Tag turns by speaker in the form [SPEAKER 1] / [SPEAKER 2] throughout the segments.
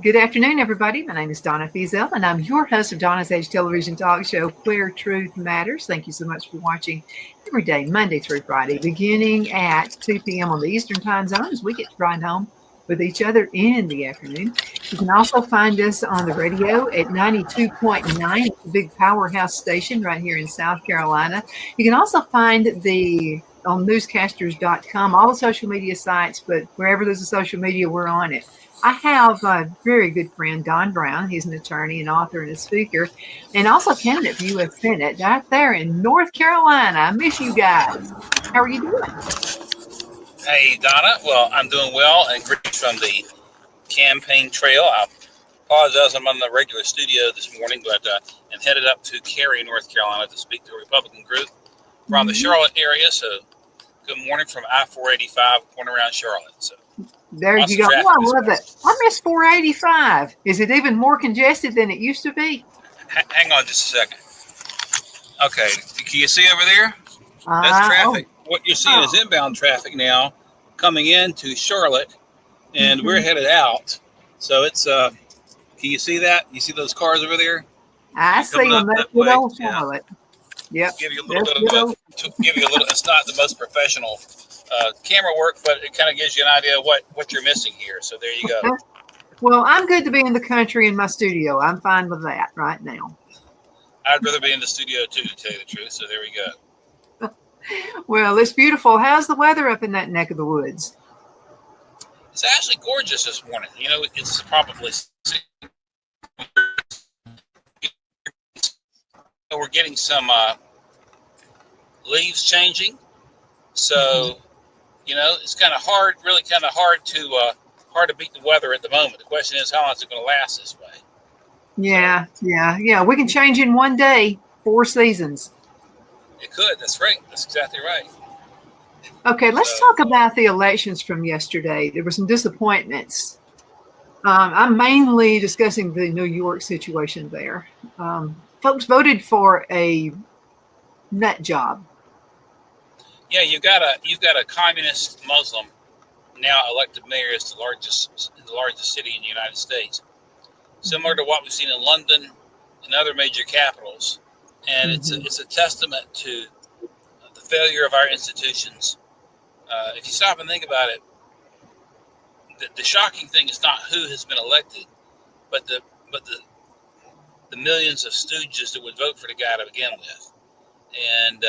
[SPEAKER 1] Good afternoon, everybody. My name is Donna Fiesel, and I'm your host of Donna's Age television talk show, Where Truth Matters. Thank you so much for watching every day, Monday through Friday, beginning at 2 p.m. on the Eastern Time Zone as we get to ride home with each other in the afternoon. You can also find us on the radio at 92.9, the big powerhouse station right here in South Carolina. You can also find on newscasters.com, all the social media sites, but wherever there's a social media, we're on it. I have a very good friend, Don Brown. He's an attorney, an author, and a speaker, and also candidate for U.S. Senate right there in North Carolina. I miss you guys. How are you doing?
[SPEAKER 2] Hey, Donna. Well, I'm doing well, and greetings from the campaign trail. I apologize, I'm on the regular studio this morning, but I'm headed up to Cary, North Carolina to speak to a Republican group from the Charlotte area. So good morning from I-485 going around Charlotte. So
[SPEAKER 1] there you go. Oh, I love it. I miss 485. Is it even more congested than it used to be?
[SPEAKER 2] Hang on just a second. Okay, can you see over there? That's traffic. What you're seeing is inbound traffic now coming into Charlotte, and we're headed out. So it's, can you see that? You see those cars over there?
[SPEAKER 1] I see them. That's good old Charlotte. Yep.
[SPEAKER 2] Give you a little bit of it's not the most professional camera work, but it kind of gives you an idea of what you're missing here. So there you go.
[SPEAKER 1] Well, I'm good to be in the country in my studio. I'm fine with that right now.
[SPEAKER 2] I'd rather be in the studio too, to tell you the truth. So there we go.
[SPEAKER 1] Well, it's beautiful. How's the weather up in that neck of the woods?
[SPEAKER 2] It's actually gorgeous this morning. You know, it's probably we're getting some leaves changing. So, you know, it's kind of hard, really kind of hard to beat the weather at the moment. The question is, how long is it going to last this way?
[SPEAKER 1] Yeah. We can change in one day, 4 seasons.
[SPEAKER 2] It could. That's right. That's exactly right.
[SPEAKER 1] Okay, let's talk about the elections from yesterday. There were some disappointments. I'm mainly discussing the New York situation there. Folks voted for a nut job.
[SPEAKER 2] Yeah, you've got a communist Muslim now elected mayor as the largest city in the United States, similar to what we've seen in London and other major capitals. And it's a testament to the failure of our institutions. If you stop and think about it, the shocking thing is not who has been elected, but the millions of stooges that would vote for the guy to begin with. And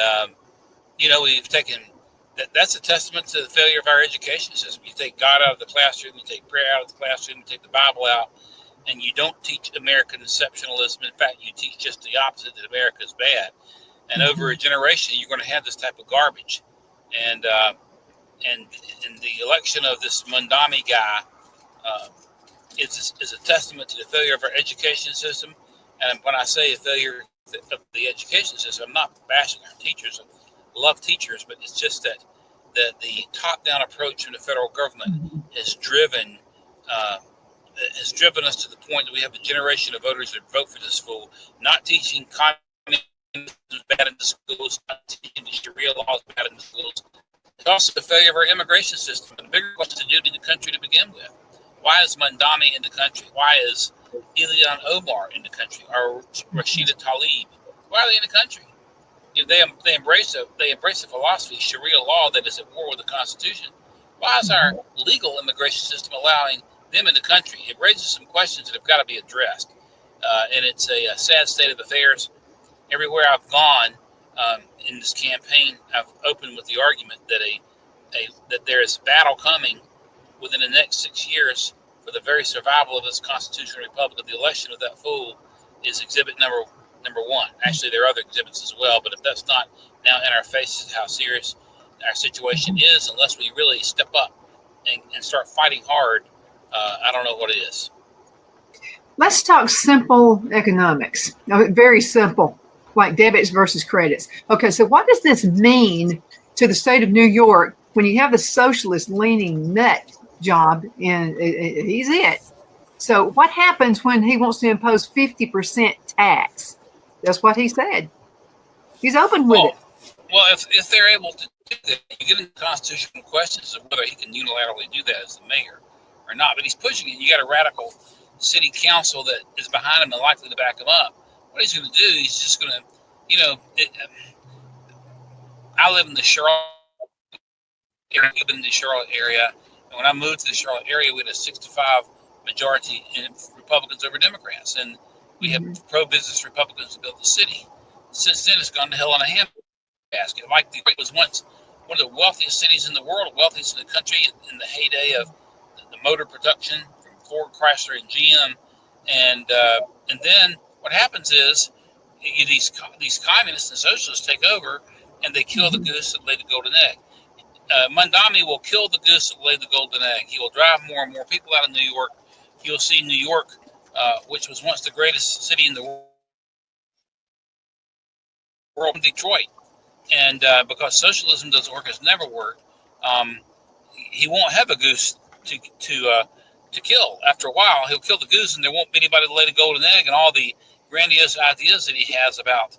[SPEAKER 2] you know, we've taken that's a testament to the failure of our education system. You take God out of the classroom, you take prayer out of the classroom, you take the Bible out, and you don't teach American exceptionalism. In fact, you teach just the opposite, that America is bad. And over a generation, you're going to have this type of garbage. And the election of this Mondami guy is a testament to the failure of our education system. And when I say a failure of the education system, I'm not bashing our teachers. I love teachers, but it's just that the top-down approach from the federal government has driven us to the point that we have a generation of voters that vote for this fool, not teaching communism is bad in the schools, not teaching the Sharia laws bad in the schools. It's also the failure of our immigration system. And the bigger question to do to the country to begin with. Why is Mondami in the country? Why is Ilhan Omar in the country? Or Rashida Tlaib? Why are they in the country? If they embrace a philosophy, Sharia law, that is at war with the Constitution. Why is our legal immigration system allowing them in the country? It raises some questions that have got to be addressed, and it's a sad state of affairs. Everywhere I've gone in this campaign, I've opened with the argument that there is battle coming within the next 6 years for the very survival of this constitutional republic. The election of that fool is exhibit number one. Actually, there are other exhibits as well, but if that's not now in our faces how serious our situation is, unless we really step up and start fighting hard, I don't know what it is.
[SPEAKER 1] Let's talk simple economics. Very simple, like debits versus credits. Okay, so what does this mean to the state of New York when you have the socialist leaning nut job and he's it? So what happens when he wants to impose 50% tax? That's what he said. He's open with it.
[SPEAKER 2] Well, if they're able to do that, you get into constitutional questions of whether he can unilaterally do that as the mayor or not. But he's pushing it. You got a radical city council that is behind him and likely to back him up. What he's going to do, he's just going to, I live in the Charlotte area, and when I moved to the Charlotte area, we had a 65 majority in Republicans over Democrats, and we have pro-business Republicans who built the city. Since then, it's gone to hell in a handbasket. Like Detroit was once one of the wealthiest cities in the world, wealthiest in the country in the heyday of the motor production from Ford, Chrysler, and GM. And then what happens is these communists and socialists take over, and they kill the goose that laid the golden egg. Mondami will kill the goose that laid the golden egg. He will drive more and more people out of New York. You'll see New York, which was once the greatest city in the world, in Detroit. And because socialism doesn't work, has never worked, he won't have a goose to kill. After a while, he'll kill the goose, and there won't be anybody to lay the golden egg. And all the grandiose ideas that he has about,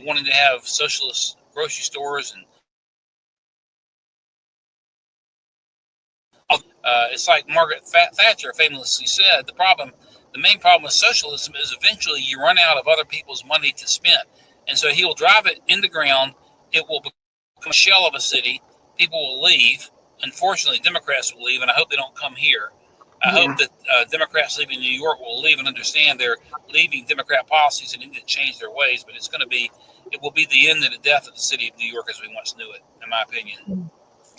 [SPEAKER 2] wanting to have socialist grocery stores and it's like Margaret Thatcher famously said, the main problem with socialism is eventually you run out of other people's money to spend. And so he will drive it in the ground. It will become a shell of a city. People will leave. Unfortunately, Democrats will leave, and I hope they don't come here. I hope that Democrats leaving New York will leave and understand they're leaving Democrat policies and need to change their ways. But it will be the end of the death of the city of New York as we once knew it, in my opinion.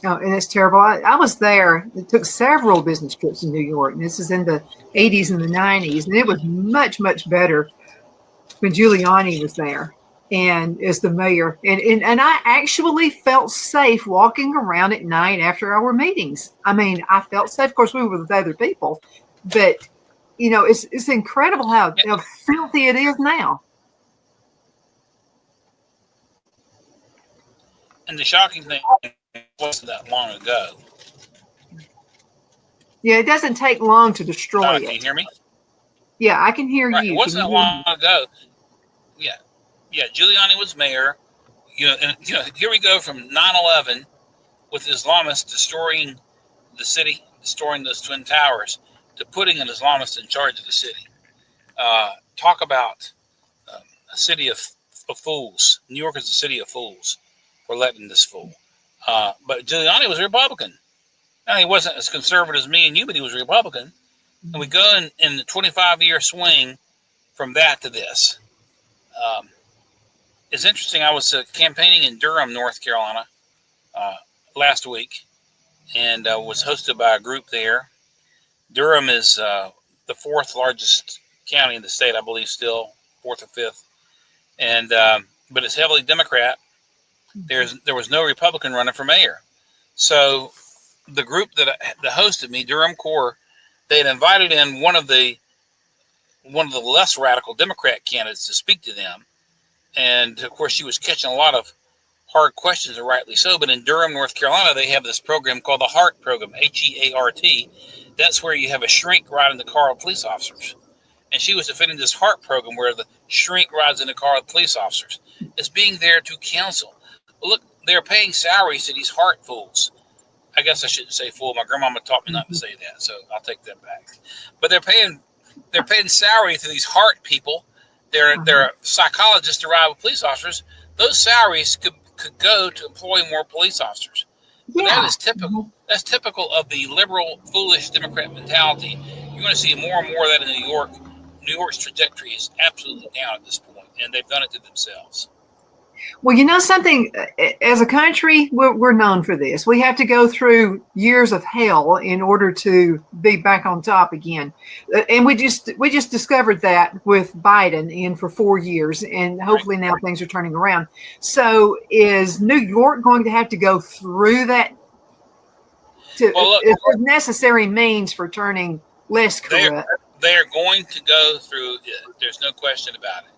[SPEAKER 1] Oh, and it's terrible. I was there. It took several business trips in New York, and this is in the 80s and the 90s, and it was much, much better when Giuliani was there and as the mayor. And I actually felt safe walking around at night after our meetings. I mean, I felt safe. Of course, we were with other people, but, it's incredible how filthy it is now.
[SPEAKER 2] And the shocking thing wasn't that long ago.
[SPEAKER 1] Yeah, it doesn't take long to destroy
[SPEAKER 2] Donna,
[SPEAKER 1] it.
[SPEAKER 2] can you hear me?
[SPEAKER 1] Yeah, I can hear you.
[SPEAKER 2] It wasn't that long ago. Yeah. Giuliani was mayor. Here we go from 9/11 with Islamists destroying the city, destroying those Twin Towers, to putting an Islamist in charge of the city. Talk about a city of fools. New York is a city of fools for letting this fool. But Giuliani was a Republican. Now, he wasn't as conservative as me and you, but he was a Republican. And we go in the 25-year swing from that to this. It's interesting. I was campaigning in Durham, North Carolina, last week, and was hosted by a group there. Durham is the fourth largest county in the state, I believe, still fourth or fifth, and but it's heavily Democrat. There was no Republican running for mayor, so the group that hosted me, Durham Core, they had invited in one of the less radical Democrat candidates to speak to them. And of course, she was catching a lot of hard questions, and rightly so. But in Durham, North Carolina, they have this program called the HEART program, HEART. That's where you have a shrink ride in the car with police officers. And she was defending this HEART program where the shrink rides in the car with police officers. It's being there to counsel. Look, they're paying salaries to these HEART fools. I guess I shouldn't say fool. My grandmama taught me not to say that, so I'll take that back. But they're paying salary to these HEART people. They're psychologists to ride with police officers. Those salaries could go to employ more police officers. But that is typical. That's typical of the liberal, foolish Democrat mentality. You're going to see more and more of that in New York. New York's trajectory is absolutely down at this point, and they've done it to themselves.
[SPEAKER 1] Well, something, as a country, we're known for this. We have to go through years of hell in order to be back on top again. And we just discovered that with Biden in for 4 years, and hopefully now things are turning around. So is New York going to have to go through that as necessary means for turning less corrupt?
[SPEAKER 2] They're going to go through it. There's no question about it.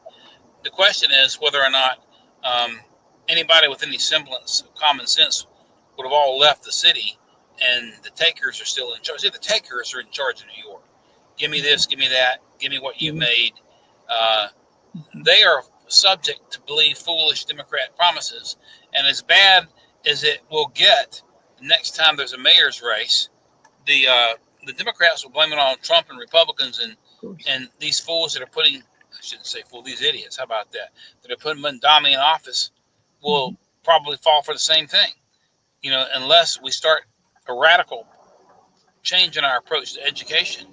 [SPEAKER 2] The question is whether or not anybody with any semblance of common sense would have all left the city, and the takers are still in charge. See, the takers are in charge of New York. Give me this, give me that, give me what you made. They are subject to believe foolish Democrat promises, and as bad as it will get next time there's a mayor's race, the the Democrats will blame it on Trump and Republicans and these fools that are putting, I shouldn't say fool, these idiots, how about that, that are putting Donna in office will probably fall for the same thing, unless we start a radical change in our approach to education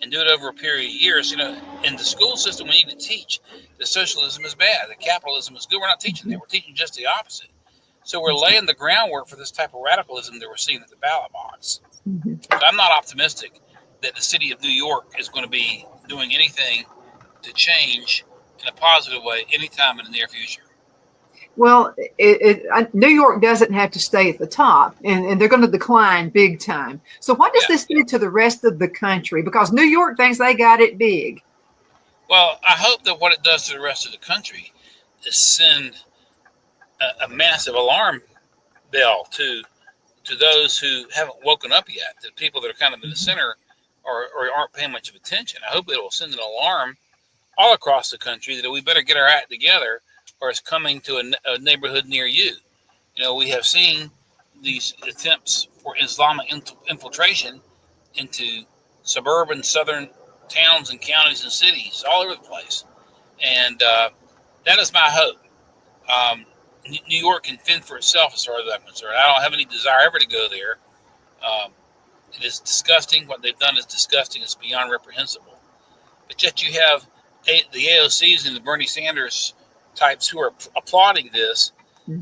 [SPEAKER 2] and do it over a period of years. In the school system, we need to teach that socialism is bad, that capitalism is good. We're not teaching that. We're teaching just the opposite. So we're laying the groundwork for this type of radicalism that we're seeing at the ballot box. But I'm not optimistic that the city of New York is going to be doing anything to change in a positive way anytime in the near future.
[SPEAKER 1] Well, New York doesn't have to stay at the top, and they're going to decline big time. So what does this do to the rest of the country? Because New York thinks they got it big.
[SPEAKER 2] Well, I hope that what it does to the rest of the country is send a massive alarm bell to those who haven't woken up yet, the people that are kind of in the center or aren't paying much of attention. I hope it will send an alarm all across the country that we better get our act together, or it's coming to a neighborhood near you. We have seen these attempts for Islamic infiltration into suburban southern towns and counties and cities all over the place. And that is my hope. New York can fend for itself as far as I'm concerned. I don't have any desire ever to go there. It is disgusting. What they've done is disgusting. It's beyond reprehensible. But yet you have the AOCs and the Bernie Sanders types who are applauding this.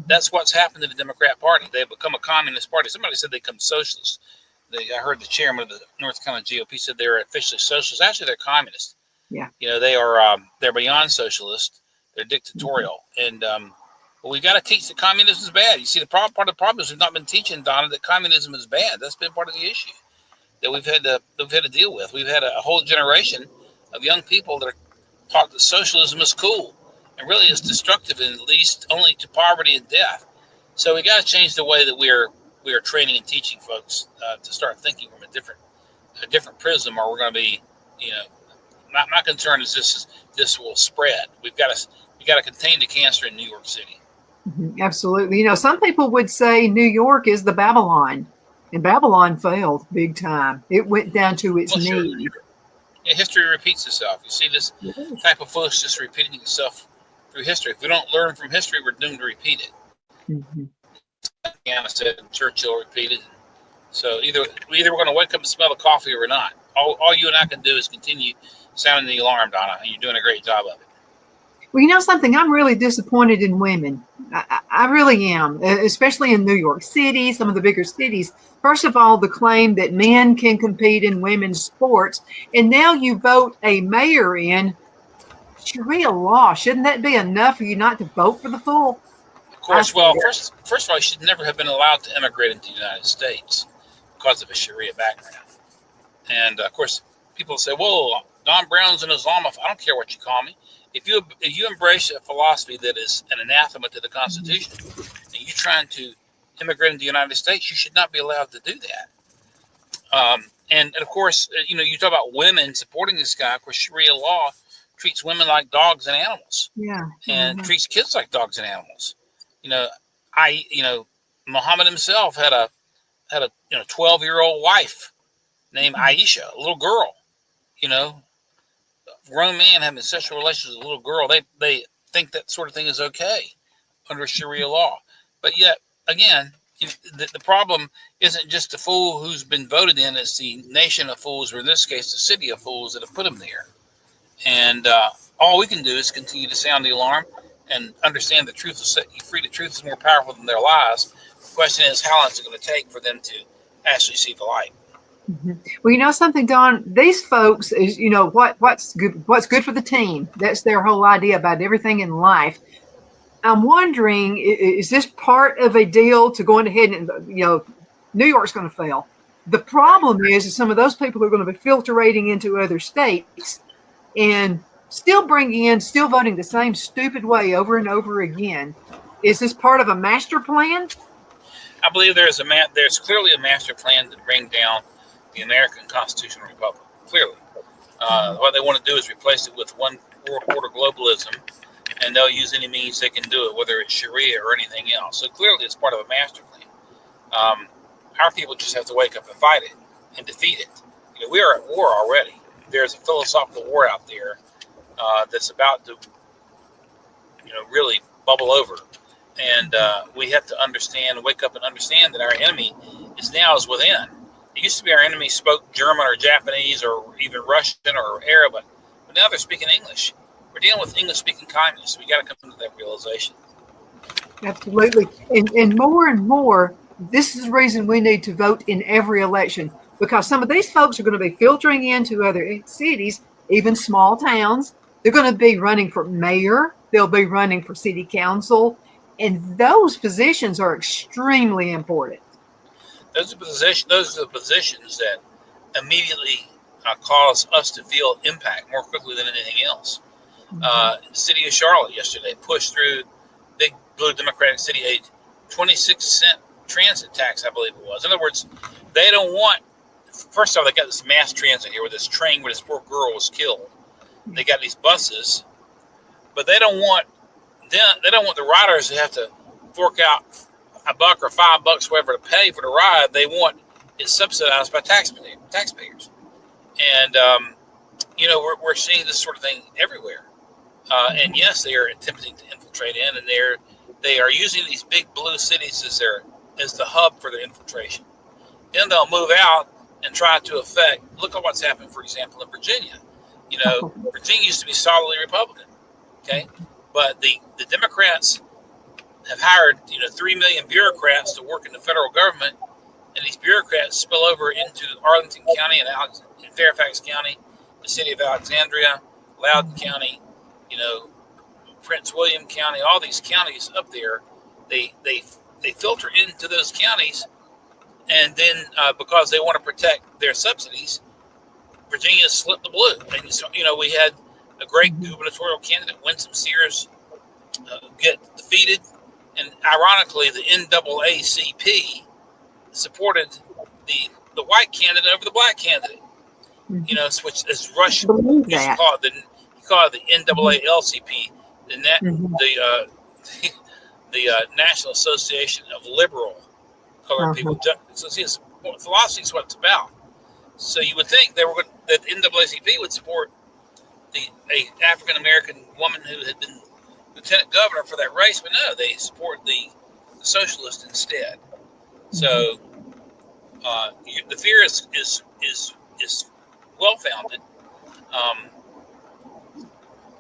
[SPEAKER 2] That's what's happened to the Democrat Party. They've become a communist party. Somebody said they become socialists. I heard the chairman of the North Carolina GOP said they're officially socialists. Actually, they're communists.
[SPEAKER 1] Yeah.
[SPEAKER 2] They're beyond socialist. They're dictatorial. And we've got to teach that communism is bad. You see, part of the problem is we've not been teaching, Donna, that communism is bad. That's been part of the issue that we've had to deal with. We've had a whole generation of young people that are taught that socialism is cool. And really is destructive and leads only to poverty and death. So we got to change the way that we are training and teaching folks to start thinking from a different prism, or we're going to be, my concern is this will spread. We got to contain the cancer in New York City.
[SPEAKER 1] Absolutely. Some people would say New York is the Babylon, and Babylon failed big time. It went down to its knees.
[SPEAKER 2] Sure. Yeah, history repeats itself. You see this type of foolishness repeating itself through history. If we don't learn from history, we're doomed to repeat it. Donna said, and Churchill repeated. So either we're going to wake up and smell the coffee or we're not. All you and I can do is continue sounding the alarm, Donna, and you're doing a great job of it.
[SPEAKER 1] Well, something, I'm really disappointed in women. I really am, especially in New York City, some of the bigger cities. First of all, the claim that men can compete in women's sports, and now you vote a mayor in. Sharia law, shouldn't that be enough for you not to vote for the fool?
[SPEAKER 2] Of course, first of all, you should never have been allowed to immigrate into the United States because of a Sharia background. And of course, people say, well, Don Brown's an Islamophobe. I don't care what you call me. If you embrace a philosophy that is an anathema to the Constitution, and you're trying to immigrate into the United States, you should not be allowed to do that. And of course, you talk about women supporting this guy. Of course, Sharia law treats women like dogs and animals.
[SPEAKER 1] Yeah.
[SPEAKER 2] And treats kids like dogs and animals. Muhammad himself had a 12-year-old wife named Aisha, a little girl. A grown man having sexual relations with a little girl. They think that sort of thing is okay under Sharia law. But yet, again, the problem isn't just the fool who's been voted in. It's the nation of fools, or in this case, the city of fools that have put him there. And all we can do is continue to sound the alarm and understand the truth will set you free. The truth is more powerful than their lies. The question is, how long is it going to take for them to actually see the light?
[SPEAKER 1] Well, something, Don, these folks is, what's good for the team. That's their whole idea about everything in life. I'm wondering, is this part of a deal to going ahead and, New York's going to fail. The problem is some of those people are going to be filtering into other states and still voting the same stupid way over and over again. Is this part of a master plan?
[SPEAKER 2] I believe there's clearly a master plan to bring down the American constitutional republic. Clearly. What they want to do is replace it with one world order globalism, and they'll use any means they can do it, whether it's Sharia or anything else. So clearly it's part of a master plan. Our people just have to wake up and fight it and defeat it. We are at war already. There's a philosophical war out there that's about to, really bubble over. And we have to understand, wake up and understand that our enemy is within. It used to be our enemy spoke German or Japanese or even Russian or Arabic, but now they're speaking English. We're dealing with English-speaking communists. We got to come to that realization.
[SPEAKER 1] Absolutely. And more, this is the reason we need to vote in every election, because some of these folks are going to be filtering into other cities, even small towns. They're going to be running for mayor. They'll be running for city council. And those positions are extremely important.
[SPEAKER 2] Those are the positions that immediately cause us to feel impact more quickly than anything else. The city of Charlotte yesterday pushed through big blue Democratic city a 26-cent transit tax, I believe it was. In other words, they don't want. First off, they got this mass transit here with this train where this poor girl was killed. They got these buses, but they don't want the riders to have to fork out $1 or $5, whatever, to pay for the ride. They want it subsidized by taxpayers. And we're seeing this sort of thing everywhere. And yes, they are attempting to infiltrate in, and they are using these big blue cities as the hub for their infiltration. Then they'll move out and try to affect. Look at what's happened, for example, in Virginia. Virginia used to be solidly Republican. Okay, but the Democrats have hired 3 million bureaucrats to work in the federal government, and these bureaucrats spill over into Arlington County and Fairfax County, the city of Alexandria, Loudoun County, Prince William County, all these counties up there. They filter into those counties, and then because they want to protect their subsidies, Virginia slipped the blue. And so, we had a great gubernatorial candidate, Winsome Sears, get defeated. And ironically, the NAACP supported the white candidate over the black candidate. Which is Russian. He called it the NAALCP, the National Association of Liberal Colored People. So see, philosophy is what it's about. So you would think that the NAACP would support a African American woman who had been lieutenant governor for that race, but no, they support the socialist instead. So the fear is well founded.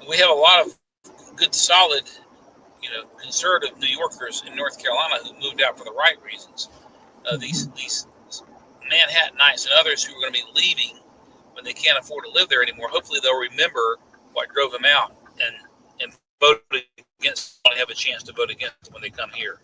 [SPEAKER 2] We have a lot of good, solid, conservative New Yorkers in North Carolina who moved out for the right reasons. These Manhattanites and others who are going to be leaving when they can't afford to live there anymore. Hopefully, they'll remember what drove them out and vote against. Only have a chance to vote against when they come here.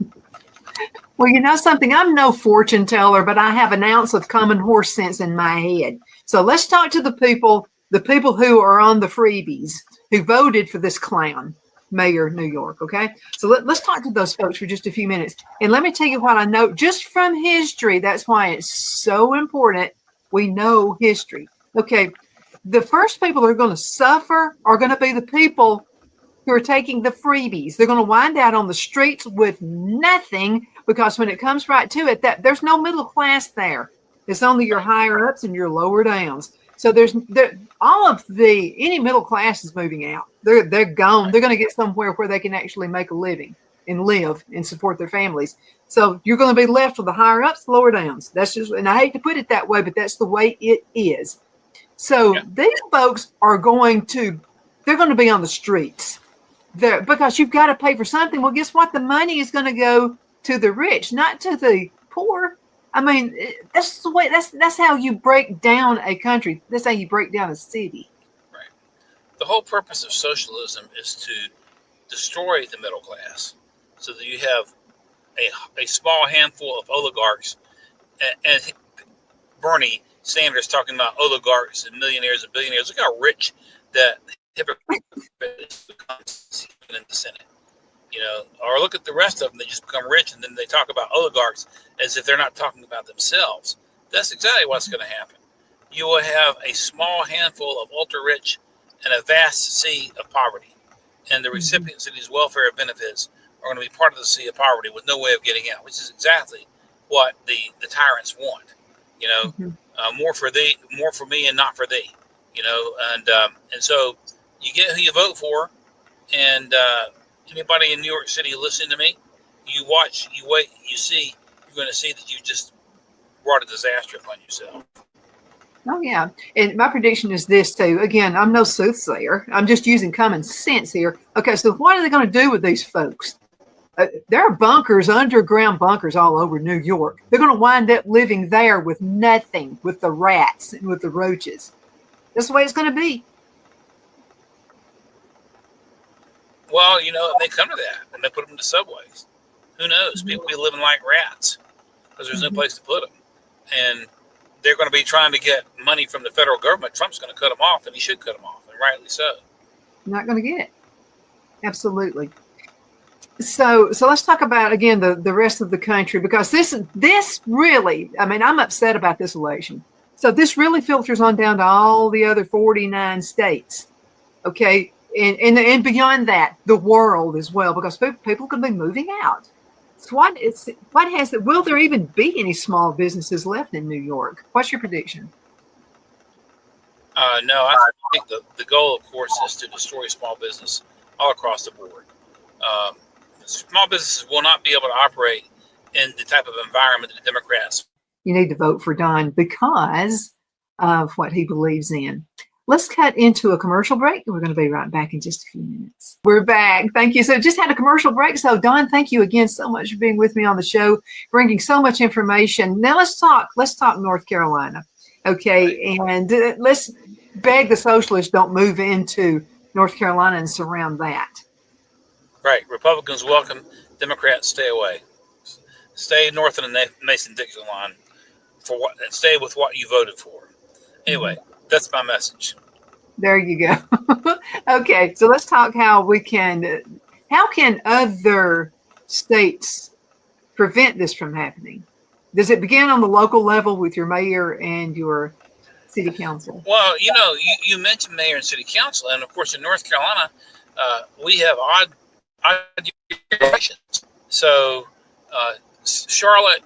[SPEAKER 1] Well, you know something? I'm no fortune teller, but I have an ounce of common horse sense in my head. So let's talk to the people who are on the freebies, who voted for this clown, Mayor of New York, okay? So let's talk to those folks for just a few minutes. And let me tell you what I know just from history. That's why it's so important we know history. Okay, the first people who are going to suffer are going to be the people who are taking the freebies. They're going to wind out on the streets with nothing, because when it comes right to it, that there's no middle class there. It's only your higher ups and your lower downs. So any middle class is moving out. They're gone. They're going to get somewhere where they can actually make a living and live and support their families. So you're going to be left with the higher ups, lower downs. That's just, and I hate to put it that way, but that's the way it is. So these folks they're going to be on the streets there, because you've got to pay for something. Well, guess what? The money is going to go to the rich, not to the poor. I mean, that's the way. That's how you break down a country. That's how you break down a city.
[SPEAKER 2] Right. The whole purpose of socialism is to destroy the middle class, so that you have a small handful of oligarchs. And Bernie Sanders talking about oligarchs and millionaires and billionaires. Look how rich that hypocrite becomes in the Senate. Or look at the rest of them. They just become rich, and then they talk about oligarchs as if they're not talking about themselves. That's exactly what's going to happen. You will have a small handful of ultra-rich and a vast sea of poverty. And the recipients of these welfare benefits are going to be part of the sea of poverty with no way of getting out, which is exactly what the tyrants want. You know,
[SPEAKER 1] Mhm.
[SPEAKER 2] more for thee, more for me, and not for thee. You know, and so you get who you vote for, and anybody in New York City listening to me, you watch, you wait, you see, you're going to see that you just brought a disaster upon yourself.
[SPEAKER 1] Oh, yeah. And my prediction is this, too. Again, I'm no soothsayer. I'm just using common sense here. Okay, so what are they going to do with these folks? There are bunkers, underground bunkers all over New York. They're going to wind up living there with nothing, with the rats and with the roaches. That's the way it's going to be.
[SPEAKER 2] Well, you know, they come to that, and they put them to subways. Who knows? People be living like rats because there's no
[SPEAKER 1] Mhm.
[SPEAKER 2] place to put them. And they're going to be trying to get money from the federal government. Trump's going to cut them off, and he should cut them off, and rightly so.
[SPEAKER 1] Not going to get it. Absolutely. So let's talk about again the rest of the country, because this really, I mean, I'm upset about this election. So this really filters on down to all the other 49 states. Okay. And beyond that, the world as well, because people could be moving out. So will there even be any small businesses left in New York? What's your prediction?
[SPEAKER 2] No, I think the goal, of course, is to destroy small business all across the board. Um, Small businesses will not be able to operate in the type of environment that the Democrats.
[SPEAKER 1] You need to vote for Don because of what he believes in. Let's cut into a commercial break. We're going to be right back in just a few minutes. We're back. Thank you. So just had a commercial break. So Don, thank you again so much for being with me on the show, bringing so much information. Now let's talk North Carolina. Okay. And let's beg the socialists don't move into North Carolina and surround that.
[SPEAKER 2] Right. Republicans welcome. Democrats stay away. Stay north of the Mason-Dixon line for what, and stay with what you voted for. Anyway, that's my message.
[SPEAKER 1] There you go. Okay, so let's talk how can other states prevent this from happening? Does it begin on the local level with your mayor and your city council?
[SPEAKER 2] Well, you know, you mentioned mayor and city council, and of course in North Carolina, we have odd elections. So Charlotte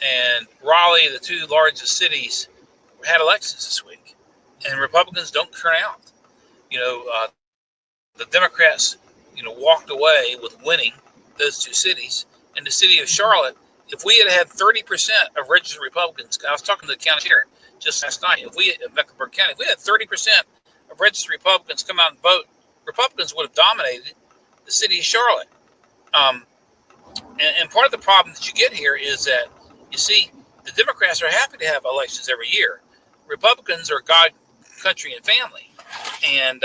[SPEAKER 2] and Raleigh, the two largest cities, had elections this week, and Republicans don't turn out. You know, the Democrats, you know, walked away with winning those two cities. In the city of Charlotte, if we had 30% of registered Republicans, I was talking to the county sheriff just last night. If we in Mecklenburg County, if we had 30% of registered Republicans come out and vote, Republicans would have dominated the city of Charlotte. And part of the problem that you get here is that, you see, the Democrats are happy to have elections every year. Republicans are God, country, and family. And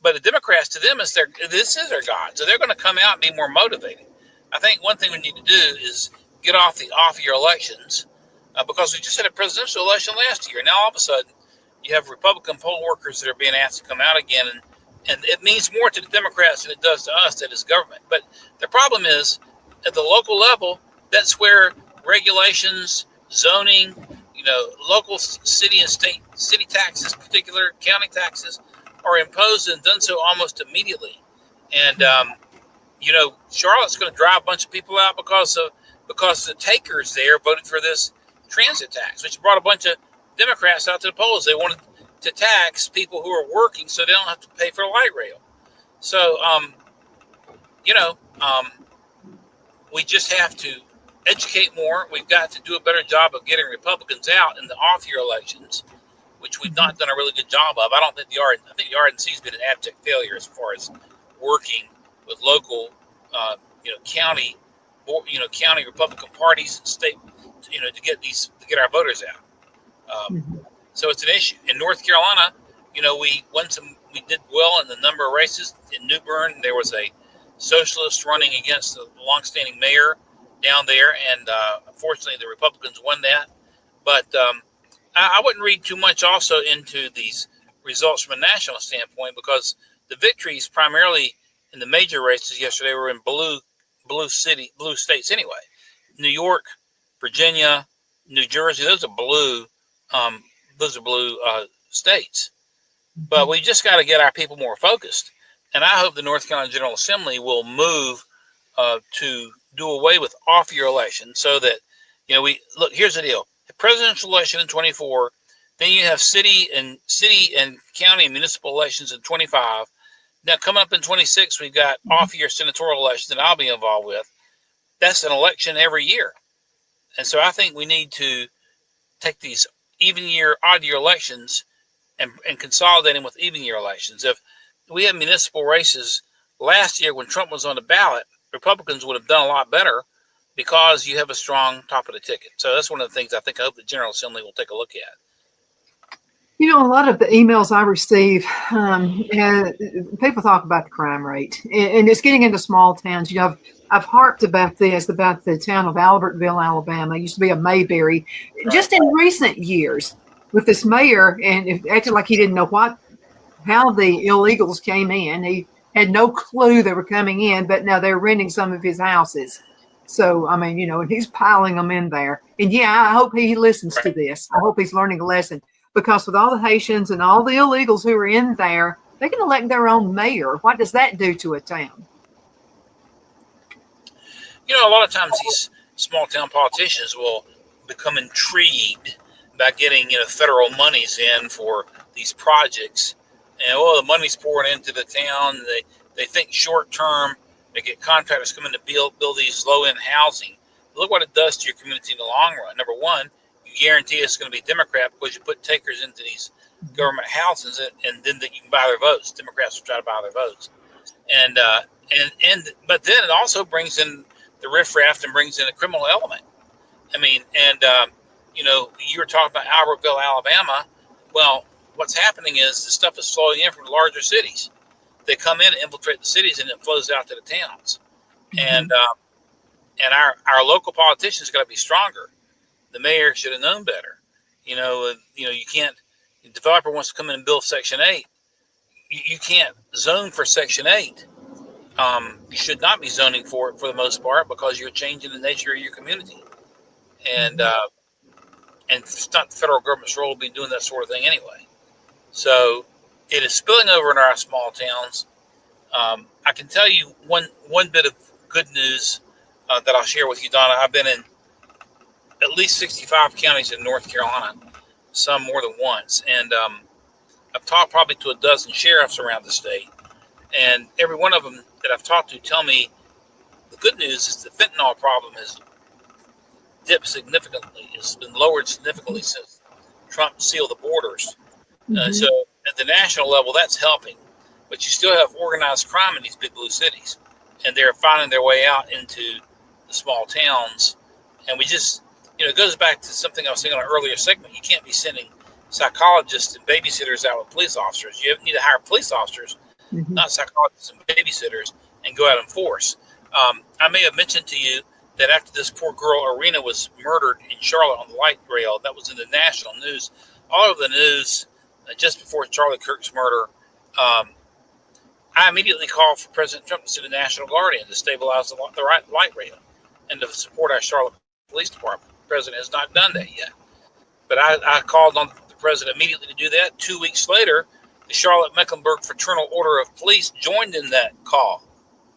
[SPEAKER 2] but the Democrats, to them, this is their God. So they're going to come out and be more motivated. I think one thing we need to do is get off your elections because we just had a presidential election last year. Now, all of a sudden, you have Republican poll workers that are being asked to come out again. And it means more to the Democrats than it does to us, that is government. But the problem is, at the local level, that's where regulations, zoning, you know, local city and state, city taxes, particular county taxes, are imposed and done so almost immediately. And, you know, Charlotte's going to drive a bunch of people out because the takers there voted for this transit tax, which brought a bunch of Democrats out to the polls. They wanted to tax people who are working so they don't have to pay for light rail. So, you know, we just have to educate more. We've got to do a better job of getting Republicans out in the off-year elections, which we've not done a really good job of. I think the RNC's been an abject failure as far as working with local, county Republican parties and state, to get our voters out. So it's an issue. In North Carolina, you know, we did well in the number of races. In New Bern, there was a socialist running against the longstanding mayor down there, and unfortunately, the Republicans won that. But I wouldn't read too much also into these results from a national standpoint, because the victories primarily in the major races yesterday were in blue states anyway. New York, Virginia, New Jersey, those are blue states. But we just got to get our people more focused. And I hope the North Carolina General Assembly will move to do away with off-year elections so that, here's the deal. presidential election in 24. Then you have city and county and municipal elections in 25. Now, coming up in 26, we've got off-year senatorial elections that I'll be involved with. That's an election every year. And so I think we need to take these even year, odd year elections and consolidate them with even year elections. If we had municipal races last year when Trump was on the ballot, Republicans would have done a lot better because you have a strong top of the ticket. So that's one of the things I hope the General Assembly will take a look at.
[SPEAKER 1] You know, a lot of the emails I receive, people talk about the crime rate, and it's getting into small towns. You know, I've harped about this, about the town of Albertville, Alabama. It used to be a Mayberry.
[SPEAKER 2] Right.
[SPEAKER 1] Just in recent years, with this mayor, and it acted like he didn't know how the illegals came in. He had no clue they were coming in, but now they're renting some of his houses. So, I mean, you know, and he's piling them in there. And yeah, I hope he listens to this. I hope he's learning a lesson, because with all the Haitians and all the illegals who are in there, they can elect their own mayor. What does that do to a town?
[SPEAKER 2] You know, a lot of times these small town politicians will become intrigued by getting, federal monies in for these projects. And, the money's pouring into the town. They think short term. They get contractors coming to build these low-end housing. Look what it does to your community in the long run. Number one, you guarantee it's going to be Democrat because you put takers into these government houses, and then you can buy their votes. Democrats will try to buy their votes. But then it also brings in the riffraff and brings in a criminal element. I mean, you were talking about Albertville, Alabama. Well, what's happening is the stuff is flowing in from the larger cities. They come in and infiltrate the cities, and it flows out to the towns. Mm-hmm. And our local politicians got to be stronger. The mayor should have known better. You can't. The developer wants to come in and build Section 8. You can't zone for Section 8. You should not be zoning for it for the most part, because you're changing the nature of your community. And it's not the federal government's role to be doing that sort of thing anyway. So it is spilling over in our small towns. I can tell you one bit of good news that I'll share with you, Donna. I've been in at least 65 counties in North Carolina, some more than once. And I've talked probably to a dozen sheriffs around the state. And every one of them that I've talked to tell me the good news is the fentanyl problem has dipped significantly. It's been lowered significantly since Trump sealed the borders. Mm-hmm. So at the national level, that's helping. But you still have organized crime in these big blue cities. And they're finding their way out into the small towns. And we just, it goes back to something I was saying on an earlier segment. You can't be sending psychologists and babysitters out with police officers. You need to hire police officers, mm-hmm. not psychologists and babysitters, and go out and enforce. I may have mentioned to you that after this poor girl, Arena, was murdered in Charlotte on the light rail, that was in the national news, all over the news, just before Charlie Kirk's murder. I immediately called for President Trump to send a National Guard in to stabilize the light rail and to support our Charlotte Police Department. The president has not done that yet. But I called on the president immediately to do that. 2 weeks later, the Charlotte-Mecklenburg Fraternal Order of Police joined in that call,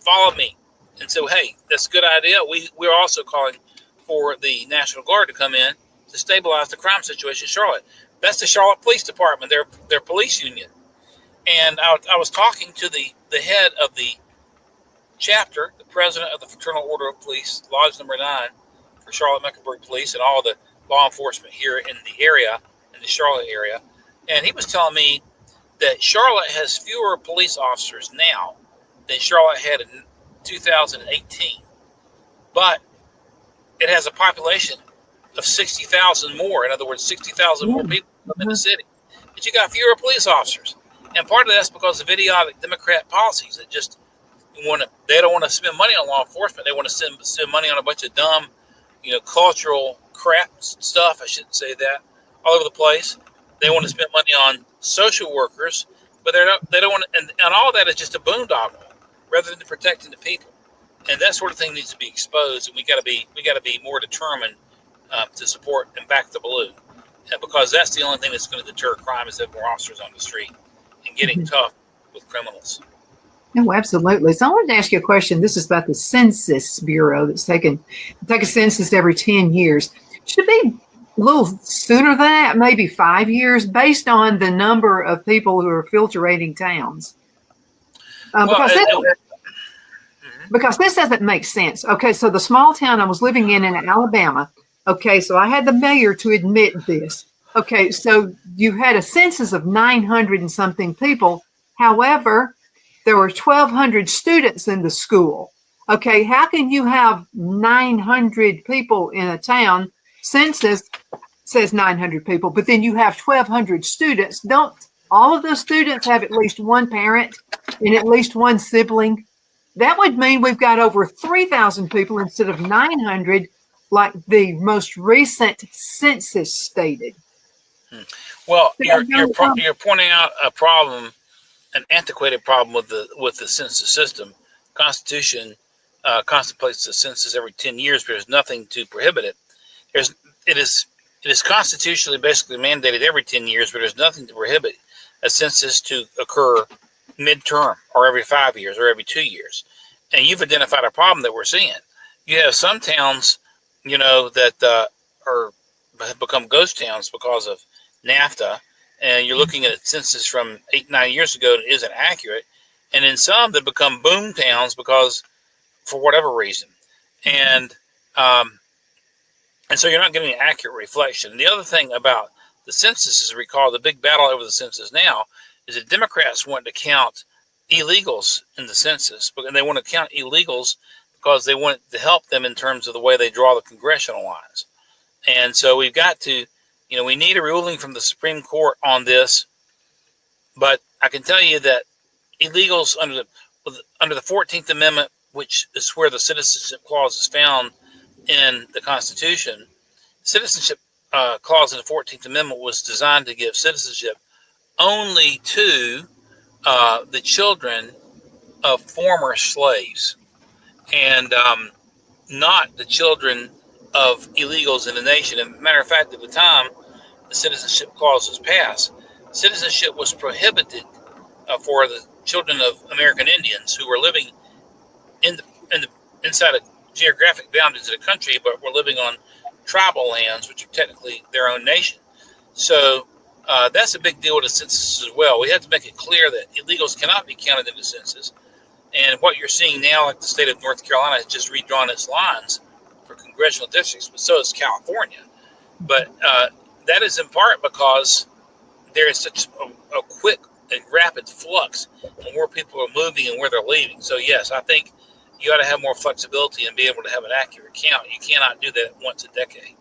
[SPEAKER 2] followed me, and said, hey, that's a good idea. We're also calling for the National Guard to come in to stabilize the crime situation in Charlotte. That's the Charlotte Police Department, their police union. And I was talking to the head of the chapter, the president of the Fraternal Order of Police, Lodge Number 9 for Charlotte-Mecklenburg Police, and all the law enforcement here in the area, in the Charlotte area. And he was telling me that Charlotte has fewer police officers now than Charlotte had in 2018. But it has a population of 60,000 more. In other words, 60,000 more people live in the city. But you got fewer police officers. And part of that's because of idiotic Democrat policies that just they don't want to spend money on law enforcement. They want to spend money on a bunch of dumb, cultural crap stuff. I shouldn't say that, all over the place. They want to spend money on social workers, but they don't want to, and all of that is just a boondoggle rather than protecting the people. And that sort of thing needs to be exposed, and we got to be more determined to support and back the blue, and because that's the only thing that's going to deter crime is having more officers on the street and getting tough with criminals.
[SPEAKER 1] No, absolutely. So I wanted to ask you a question. This is about the Census Bureau that's take a census every 10 years. Should it be A little sooner than that, maybe 5 years, based on the number of people who are filterating towns.
[SPEAKER 2] Well,
[SPEAKER 1] Because this doesn't make sense. Okay, so the small town I was living in Alabama. Okay, so I had the mayor to admit this. Okay, so you had a census of 900 and something people. However, there were 1,200 students in the school. Okay, how can you have 900 people in a town? Census says 900 people, but then you have 1,200 students. Don't all of those students have at least one parent and at least one sibling? That would mean we've got over 3,000 people instead of 900, like the most recent census stated.
[SPEAKER 2] Well, you're pointing out a problem, an antiquated problem with the census system. Constitution contemplates the census every 10 years, but there's nothing to prohibit it. It is constitutionally basically mandated every 10 years, but there's nothing to prohibit a census to occur midterm or every 5 years or every 2 years. And you've identified a problem that we're seeing. You have some towns, that have become ghost towns because of NAFTA, and you're looking at a census from 8-9 years ago that isn't accurate, and in some that become boom towns because for whatever reason, and so you're not getting an accurate reflection. And the other thing about the census is, recall the big battle over the census now is that Democrats want to count illegals in the census, but they want to count illegals because they want to help them in terms of the way they draw the congressional lines. And so we've got to, we need a ruling from the Supreme Court on this. But I can tell you that illegals under the 14th Amendment, which is where the citizenship clause is found in the Constitution, citizenship clause in the 14th Amendment was designed to give citizenship only to the children of former slaves, and not the children of illegals in the nation. As a matter of fact, at the time the citizenship clause was passed, citizenship was prohibited for the children of American Indians who were living inside of geographic boundaries of the country, but were living on tribal lands, which are technically their own nation. So that's a big deal with the census as well. We have to make it clear that illegals cannot be counted in the census. And what you're seeing now, like the state of North Carolina has just redrawn its lines for congressional districts, but so is California. But that is in part because there is such a quick and rapid flux in where people are moving and where they're leaving. So yes, I think you ought to have more flexibility and be able to have an accurate count. You cannot do that once a decade.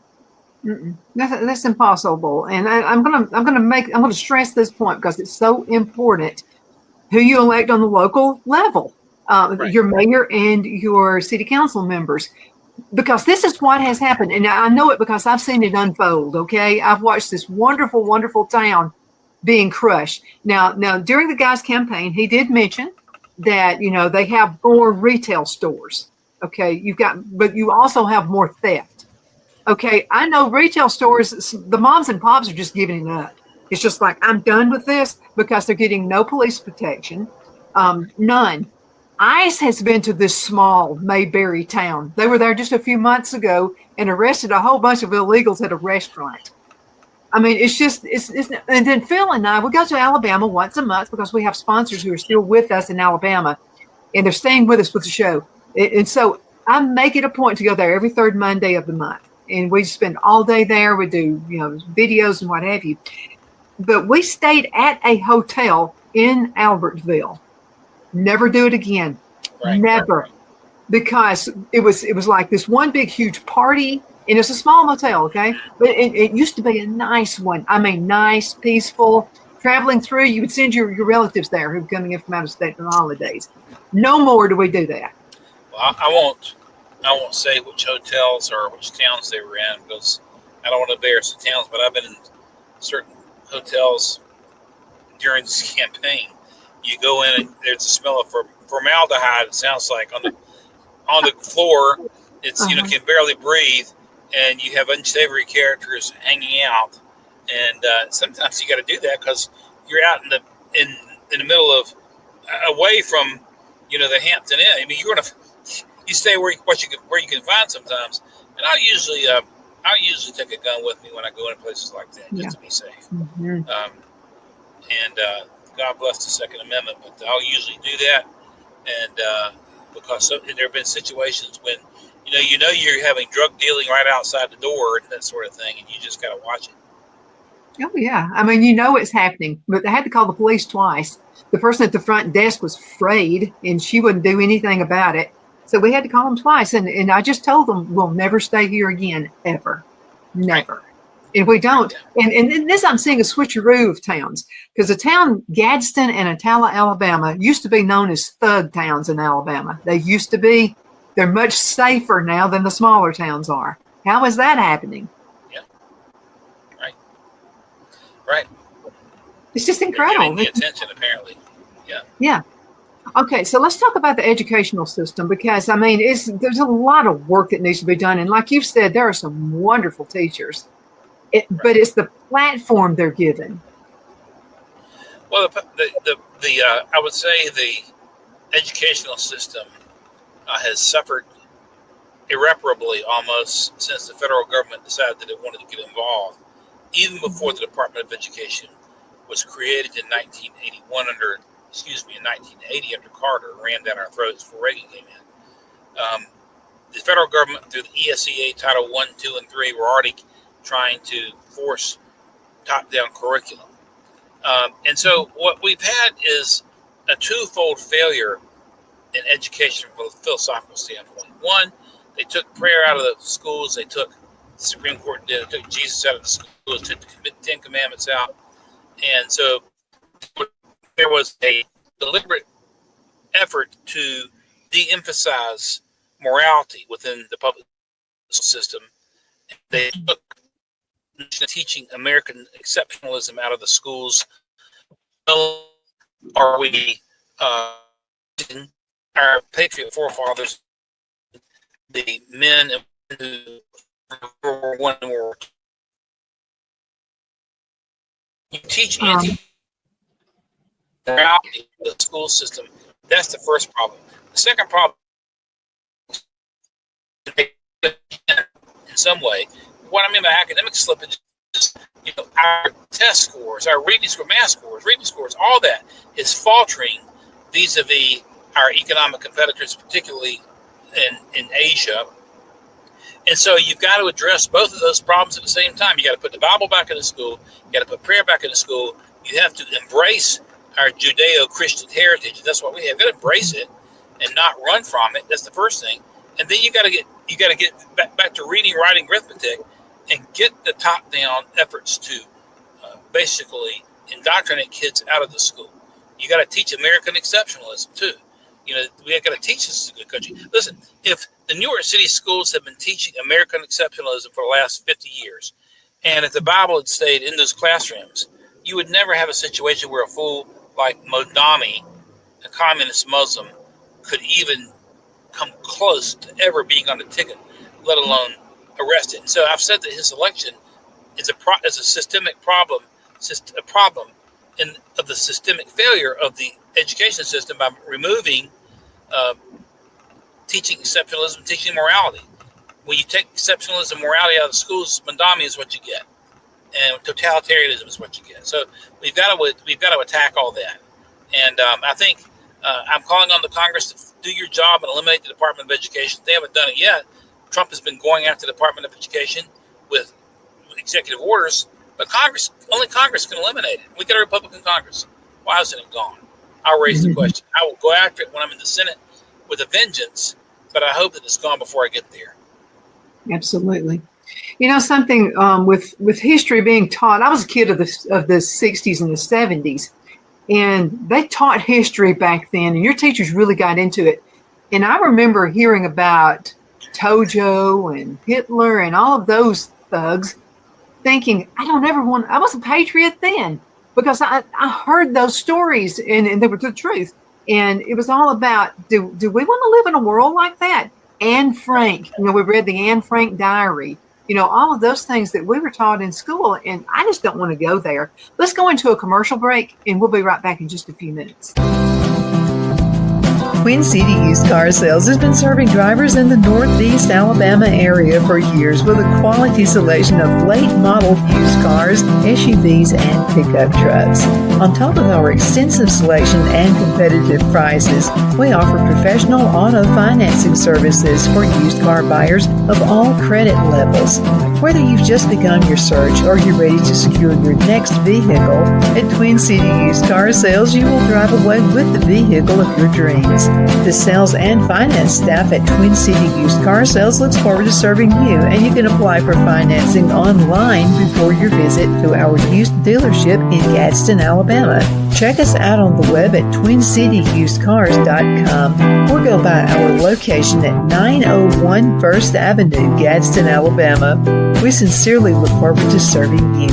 [SPEAKER 1] That's impossible. And I'm gonna stress this point because it's so important. Who you elect on the local level, right. Your mayor and your city council members, because this is what has happened, and I know it because I've seen it unfold. Okay, I've watched this wonderful, wonderful town being crushed. Now, during the guy's campaign, he did mention that they have more retail stores. Okay, but you also have more theft. Okay, I know retail stores, the moms and pops are just giving it up. It's just like, I'm done with this because they're getting no police protection. None. ICE has been to this small Mayberry town. They were there just a few months ago and arrested a whole bunch of illegals at a restaurant. I mean, and then Phil and I, we go to Alabama once a month because we have sponsors who are still with us in Alabama, and they're staying with us with the show. And so I make it a point to go there every third Monday of the month. And we spend all day there. We do, videos and what have you. But we stayed at a hotel in Albertville. Never do it again. Right, never. Right. Because it was like this one big, huge party. And it's a small motel, okay? But it used to be a nice one. I mean, nice, peaceful. Traveling through, you would send your relatives there who are coming in from out of state for the holidays. No more do we do that.
[SPEAKER 2] Well, I won't say which hotels or which towns they were in because I don't want to embarrass the towns, but I've been in certain hotels during this campaign. You go in and there's a smell of formaldehyde, it sounds like, on the floor. It's can barely breathe, and you have unsavory characters hanging out. And sometimes you got to do that because you're out in the middle of away from the Hampton Inn. I mean, you stay where you can find sometimes. And I'll usually I usually take a gun with me when I go into places like that, just to be safe.
[SPEAKER 1] Mm-hmm.
[SPEAKER 2] And God bless the Second Amendment, but I'll usually do that. And because there have been situations when you're having drug dealing right outside the door and that sort of thing, and you just got to watch it.
[SPEAKER 1] Oh, yeah. I mean, it's happening, but they had to call the police twice. The person at the front desk was afraid, and she wouldn't do anything about it. So we had to call them twice. And I just told them, we'll never stay here again, ever. Never. Right. If we don't, and this I'm seeing a switcheroo of towns, because the town Gadsden and Atala, Alabama used to be known as thug towns in Alabama. They used to be. They're much safer now than the smaller towns are. How is that happening?
[SPEAKER 2] Yeah. Right.
[SPEAKER 1] It's just incredible.
[SPEAKER 2] They're getting the attention, apparently. Yeah.
[SPEAKER 1] Yeah. Okay, so let's talk about the educational system, because I mean, there's a lot of work that needs to be done, and like you've said, there are some wonderful teachers. But it's the platform they're given.
[SPEAKER 2] Well, I would say the educational system has suffered irreparably almost since the federal government decided that it wanted to get involved, even before the Department of Education was created in 1980 under Carter, ran down our throats before Reagan came in. The federal government, through the ESEA Title I, II, and III, were already trying to force top-down curriculum. And so what we've had is a twofold failure in education from a philosophical standpoint. One, they took prayer out of the schools. They took, the Supreme Court did, took Jesus out of the schools, took the Ten Commandments out. And so there was a deliberate effort to de-emphasize morality within the public system. They took teaching American exceptionalism out of the schools. Are we our patriot forefathers, the men who World War I and World War II? You teach morality in the school system. That's the first problem. The second problem, in some way, what I mean by academic slippage is, our test scores, our reading scores, all that is faltering vis-a-vis our economic competitors, particularly in Asia. And so you've got to address both of those problems at the same time. You got to put the Bible back in the school. You got to put prayer back in the school. You have to embrace our Judeo-Christian heritage. And that's what we have. You've got to embrace it and not run from it. That's the first thing. And then you got to get back to reading, writing, arithmetic, and get the top-down efforts to basically indoctrinate kids out of the school. You got to teach American exceptionalism too. We got to teach this as a good country. Listen, if the New York City schools have been teaching American exceptionalism for the last 50 years, and if the Bible had stayed in those classrooms, you would never have a situation where a fool like Modami, a communist Muslim, could even come close to ever being on the ticket, let alone arrested. And so I've said that his election is a systemic problem, of the systemic failure of the education system by removing teaching exceptionalism, teaching morality. When you take exceptionalism, morality out of the schools, Mandami is what you get, and totalitarianism is what you get. So we've got to attack all that. And I think I'm calling on the Congress to do your job and eliminate the Department of Education. They haven't done it yet. Trump has been going after the Department of Education with executive orders, but only Congress can eliminate it. We got a Republican Congress. Why isn't it gone? I'll raise the question. I will go after it when I'm in the Senate with a vengeance, but I hope that it's gone before I get there.
[SPEAKER 1] Absolutely. Something with history being taught. I was a kid of the 60s and the 70s, and they taught history back then, and your teachers really got into it. And I remember hearing about Tojo and Hitler and all of those thugs, thinking, I was a patriot then, because I heard those stories and they were the truth. And it was all about, do we want to live in a world like that? Anne Frank, we read the Anne Frank diary, all of those things that we were taught in school. And I just don't want to go there. Let's go into a commercial break, and we'll be right back in just a few minutes. Twin City Used Car Sales has been serving drivers in the Northeast Alabama area for years with a quality selection of late model used cars, SUVs, and pickup trucks. On top of our extensive selection and competitive prices, we offer professional auto financing services for used car buyers of all credit levels. Whether you've just begun your search or you're ready to secure your next vehicle, at Twin City Used Car Sales, you will drive away with the vehicle of your dreams. The sales and finance staff at Twin City Used Car Sales looks forward to serving you, and you can apply for financing online before your visit to our used dealership in Gadsden, Alabama. Check us out on the web at twincityusedcars.com or go by our location at 901 First Avenue, Gadsden, Alabama. We sincerely look forward to serving you.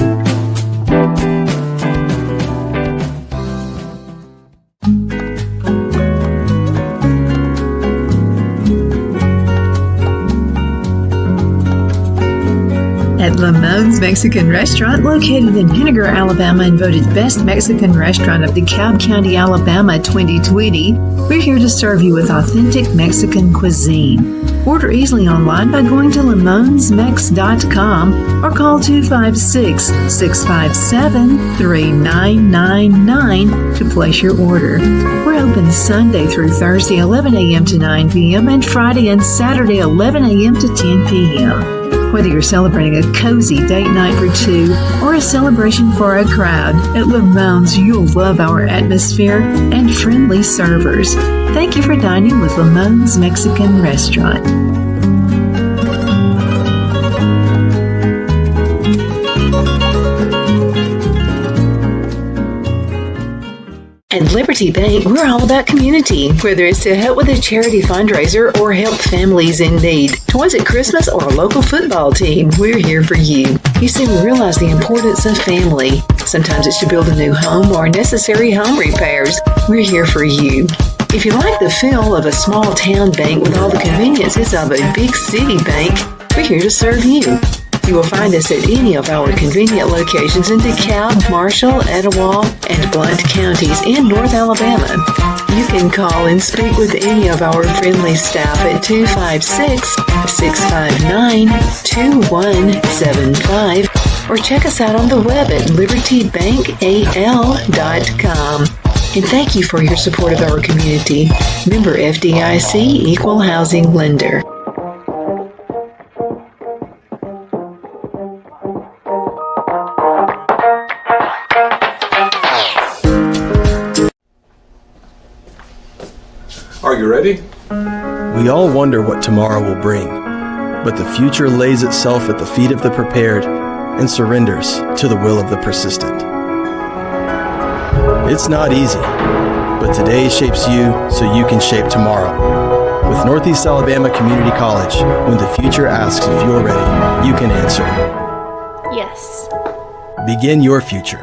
[SPEAKER 1] At Lamone's Mexican Restaurant, located in Henniger, Alabama, and voted Best Mexican Restaurant of DeKalb County, Alabama 2020, we're here to serve you with authentic Mexican cuisine. Order easily online by going to lamonsmex.com or call 256-657-3999 to place your order. We're open Sunday through Thursday, 11 a.m. to 9 p.m. and Friday and Saturday, 11 a.m. to 10 p.m. Whether you're celebrating a cozy date night for two or a celebration for a crowd, at Lamone's you'll love our atmosphere and friendly servers. Thank you for dining with Lamone's Mexican Restaurant. At Liberty Bank, we're all about community, whether it's to help with a charity fundraiser or help families in need. Toys at Christmas or a local football team, we're here for you. You see, we realize the importance of family. Sometimes it's to build a new home or necessary home repairs. We're here for you. If you like the feel of a small town bank with all the conveniences of a big city bank, we're here to serve you. You will find us at any of our convenient locations in DeKalb, Marshall, Etowah, and Blount counties in North Alabama. You can call and speak with any of our friendly staff at 256-659-2175 or check us out on the web at libertybankal.com. And thank you for your support of our community. Member FDIC Equal Housing Lender.
[SPEAKER 3] Are you ready?
[SPEAKER 4] We all wonder what tomorrow will bring, but the future lays itself at the feet of the prepared and surrenders to the will of the persistent. It's not easy, but today shapes you so you can shape tomorrow. With Northeast Alabama Community College, when the future asks if you're ready, you can answer.
[SPEAKER 5] Yes.
[SPEAKER 4] Begin your future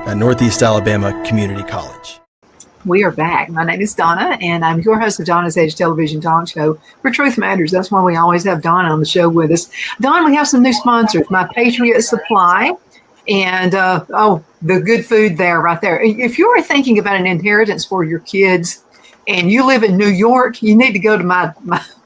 [SPEAKER 4] at Northeast Alabama Community College.
[SPEAKER 1] We are back. My name is Donna, and I'm your host of Donna's Age television talk show where truth matters. That's why we always have Donna on the show with us. Donna, we have some new sponsors, My Patriot Supply, and the good food there, right there. If you are thinking about an inheritance for your kids and you live in New York, you need to go to my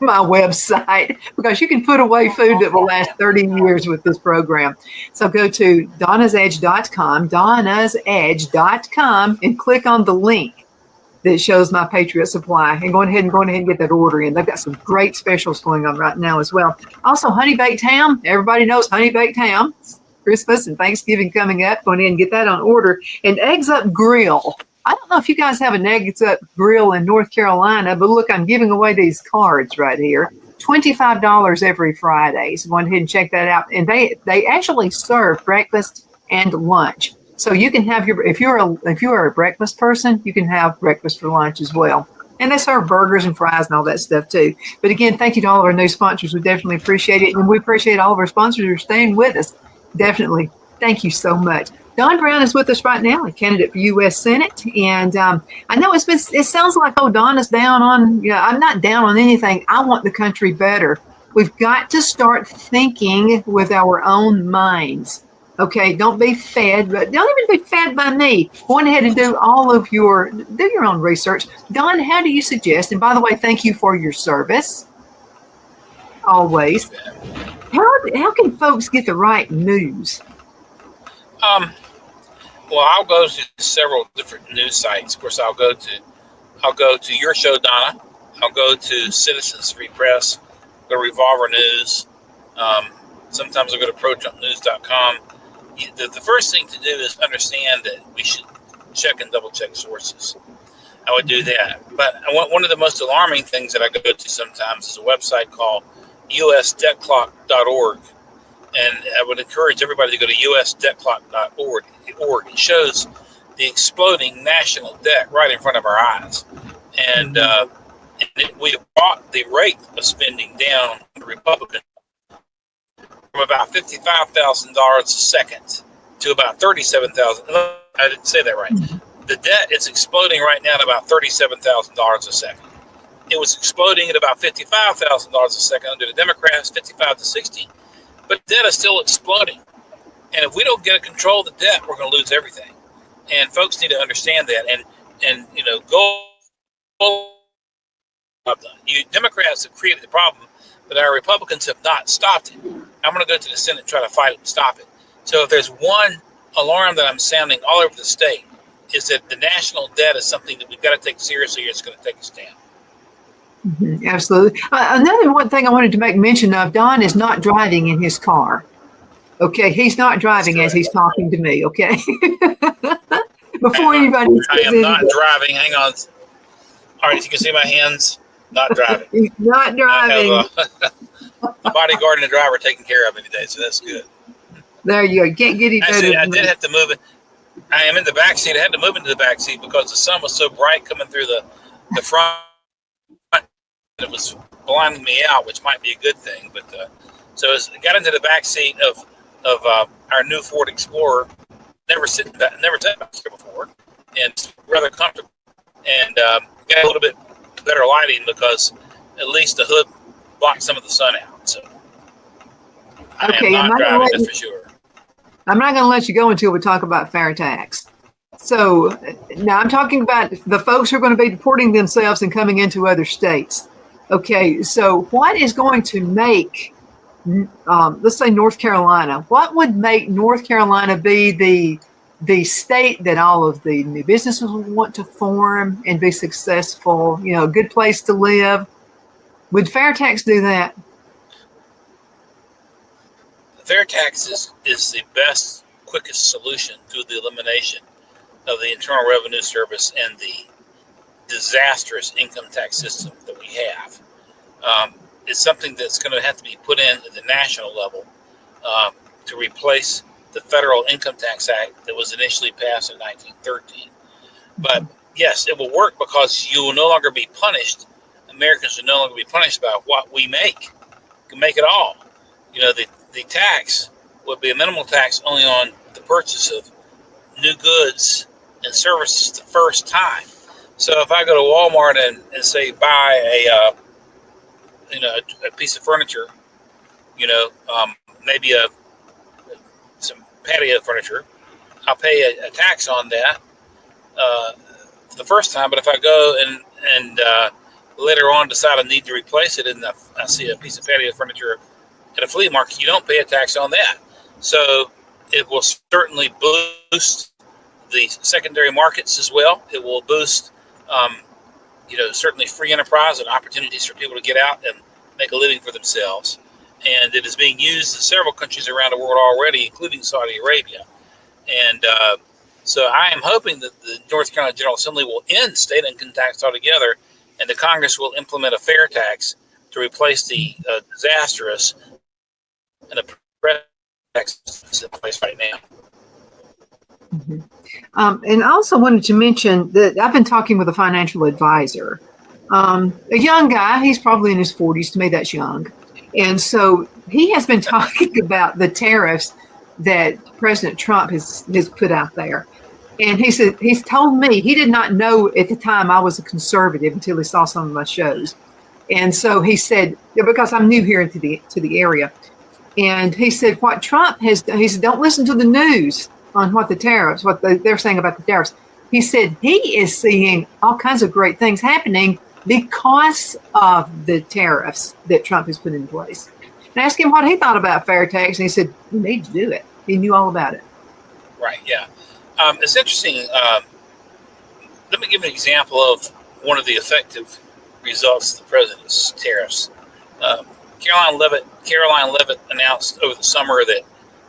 [SPEAKER 1] website because you can put away food that will last 30 years with this program. So go to donnasedge.com, donnasedge.com, and click on the link that shows My Patriot Supply and go ahead and get that order in. They've got some great specials going on right now as well. Also, Honey Baked Ham. Everybody knows Honey Baked Ham. Christmas and Thanksgiving coming up. Go ahead and get that on order. And Eggs Up Grill. I don't know if you guys have an Eggs Up Grill in North Carolina, but look, I'm giving away these cards right here. $25 every Friday. So go ahead and check that out. And they actually serve breakfast and lunch. So you can have if you're a breakfast person, you can have breakfast for lunch as well. And they serve burgers and fries and all that stuff too. But again, thank you to all of our new sponsors. We definitely appreciate it. And we appreciate all of our sponsors who are staying with us. Definitely. Thank you so much. Don Brown is with us right now, a candidate for U.S. Senate. And I know it sounds like, Donna's down on, I'm not down on anything. I want the country better. We've got to start thinking with our own minds. Okay, don't be fed, but don't even be fed by me. Go ahead and do your own research. Don, how do you suggest? And by the way, thank you for your service. Always. How can folks get the right news?
[SPEAKER 2] Well, I'll go to several different news sites. Of course, I'll go to your show, Donna. I'll go to Citizens Free Press, go to Revolver News. Sometimes I'll go to ProTrumpNews.com. The first thing to do is understand that we should check and double check sources. I would do that. But one of the most alarming things that I go to sometimes is a website called usdebtclock.org. And I would encourage everybody to go to usdebtclock.org. It shows the exploding national debt right in front of our eyes. And we brought the rate of spending down the Republican from about $55,000 a second to about $37,000. I didn't say that right. The debt is exploding right now at about $37,000 a second. It was exploding at about $55,000 a second under the Democrats, 55 to 60. But debt is still exploding. And if we don't get control of the debt, we're going to lose everything. And folks need to understand that. And you Democrats have created the problem, but our Republicans have not stopped it. I'm going to go to the Senate and try to fight it and stop it. So if there's one alarm that I'm sounding all over the state, is that the national debt is something that we've got to take seriously, or it's going to take us down.
[SPEAKER 1] Mm-hmm, absolutely. Another one thing I wanted to make mention of, Don is not driving in his car. Okay, he's not driving as he's talking to me, okay? Before anybody
[SPEAKER 2] I am not driving. Hang on. All right, you can see my hands. Not driving.
[SPEAKER 1] He's not driving.
[SPEAKER 2] I have a bodyguard and a driver taking care of me today, so that's good.
[SPEAKER 1] There you go. Can't get any better.
[SPEAKER 2] Actually, I did have to move it. I am in the back seat. I had to move into the back seat because the sun was so bright coming through the front. It was blinding me out, which might be a good thing. But so as I got into the back seat of our new Ford Explorer, never sat back here before, and rather comfortable, and got a little bit better lighting because at least the hood blocked some of the sun out. So I am not driving, that's for sure.
[SPEAKER 1] I'm not going to let you go until we talk about fair tax. So now I'm talking about the folks who are going to be deporting themselves and coming into other states. Okay, so what is going to make, let's say North Carolina, what would make North Carolina be the state that all of the new businesses would want to form and be successful, a good place to live? Would fair tax do that?
[SPEAKER 2] Fair tax is the best, quickest solution to the elimination of the Internal Revenue Service and the disastrous income tax system that we have. It's something that's going to have to be put in at the national level to replace the Federal Income Tax Act that was initially passed in 1913. But yes, it will work because you will no longer be punished. Americans will no longer be punished by what we make. You can make it all. The tax would be a minimal tax only on the purchase of new goods and services the first time. So if I go to Walmart and say buy a piece of furniture, maybe some patio furniture, I'll pay a tax on that the first time. But if I go and later on decide I need to replace it, and I see a piece of patio furniture at a flea market, you don't pay a tax on that. So it will certainly boost the secondary markets as well. It will boost, certainly free enterprise and opportunities for people to get out and make a living for themselves. And it is being used in several countries around the world already, including Saudi Arabia. And so I am hoping that the North Carolina General Assembly will end state income tax altogether, and the Congress will implement a fair tax to replace the disastrous and oppressive tax that's in place right now.
[SPEAKER 1] Mm-hmm. And I also wanted to mention that I've been talking with a financial advisor, a young guy. He's probably in his 40s. To me, that's young. And so he has been talking about the tariffs that President Trump has put out there. And he said, he's told me he did not know at the time I was a conservative until he saw some of my shows. And so he said, because I'm new here to the area. And he said, what Trump has done, he said, don't listen to the news on what the tariffs, they're saying about the tariffs. He said he is seeing all kinds of great things happening because of the tariffs that Trump has put in place. And I asked him what he thought about fair tax, and he said, we need to do it. He knew all about it.
[SPEAKER 2] Right, yeah. It's interesting. Let me give an example of one of the effective results of the president's tariffs. Caroline Leavitt announced over the summer that